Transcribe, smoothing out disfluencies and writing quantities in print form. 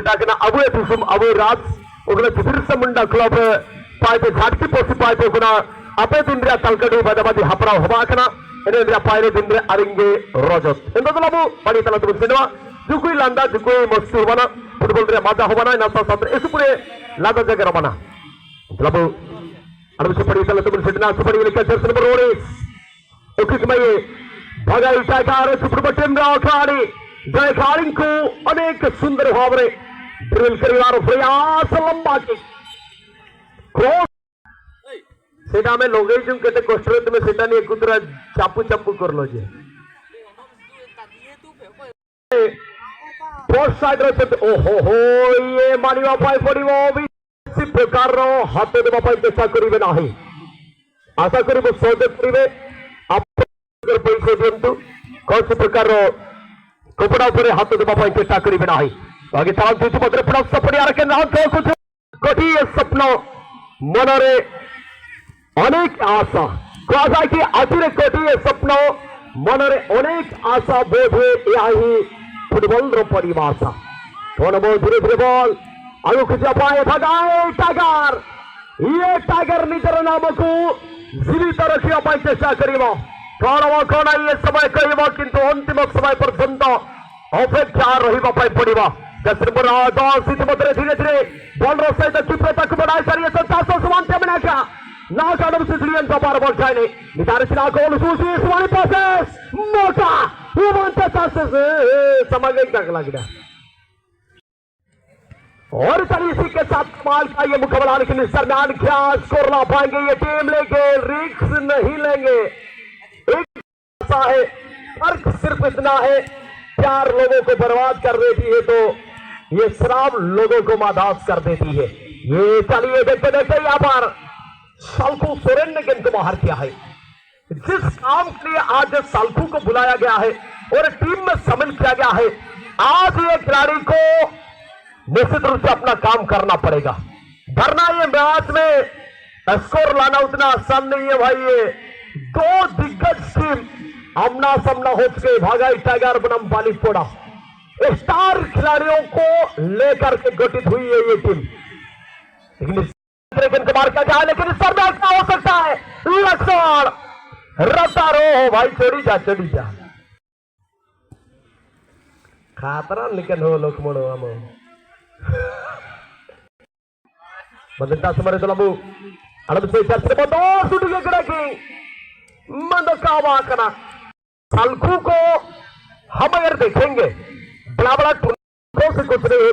kena abu etusum abu rat ogla tifir samunda club paipe ghatki posi paipe kuna ape dindra talkadu badabadi hapra hoba kana ene dindra paire dindra aringe rojot endo labu padi tala tu cinema jukui landa jukui mastur bana football re maja hoba na nasa sandre esupure lada jaga bana labu adu se padi tala tu cinema supari lekha jersey number 19 ukismai bhagai tiger super team ra khadi जय खालिंग को अनेक सुंदर Bhavre drill करिवार प्रयास लंबा के cross सेटा में लोगे जो कहते कोस्टर में सेटा नहीं कुतरा चापू चापू कर लो जे पोस्ट साइड रे ओहो हो ये मानिवा पाई पड़िवो विसी प्रकार रो हाथे देबा पाई चेष्टा करिवे नाही आशा करिवो सहयोग करिवे आप पैसे दियंतु कौन प्रकार रो कपड़ा उपरे हाथ देवा पाई चेष्टा करिवे नाही आगे ताल दुई पत्र पुनः सपड़िया रखे ना तो कुछ कठिन स्वप्न मनरे अनेक आशा कहा कि आजिरे कठिन स्वप्न मनरे अनेक आशा बोधे यही फुटबॉल रो परिभाषा कौन बोल धीरे धीरे बॉल आगु खिंचा पाए भगाए टाइगर ये टाइगर निजर नाम को जीवित रखिया पाई चेष्टा करिवो कौन ये समय कहवा किंतु अंतिम समय पर्यंत अपेक्षा रहिबा पाई पड़िबा धीरे धीरे बॉल सहित कीपर तक बढ़ाई सारी समानते बनाका ना काडम सिसिलियन बार बॉल जाए निदारिसिना गोल सूसी सुवानी पासेस मोटा उमंत चांसेस समझ तक लग गया और इसी के साथ कमाल का ये मुकाबला लेकिन इस दरमियान क्या स्कोर ला पाएंगे ये टीम लेंगे रिस्क नहीं लेंगे है फर्क सिर्फ इतना है प्यार लोगों को बर्बाद कर देती है तो ये शराब लोगों को मादास कर देती है ये चलिए देखते देखते यहाँ पर साल्कू सोरेन ने गेंद को बाहर किया है जिस काम के लिए आज साल्कू को बुलाया गया है और टीम में शामिल किया गया है आज ये खिलाड़ी को निश्चित रूप से अपना काम करना पड़ेगा वरना ये मैच में स्कोर लाना उतना आसान नहीं है भाई ये दो दिग्गज टीम आमना सामना हो चुके भागाई टाइगर बनाम बालीपोड़ा स्टार खिलाड़ियों को लेकर के गठित हुई है ये टीम लेकिन मार क्या जाए लेकिन इस पर क्या हो सकता है लक्ष्मण रतारो भाई चढ़ी जा खातरा लेकिन हो लक्ष्मण हम बदलता समरे तो लबू अड़ब से चर्चे में दो सुटिए गिरकी मंदकावा कना साल्कू को हम अगर देखेंगे बड़ा बड़ा से कुछ नहीं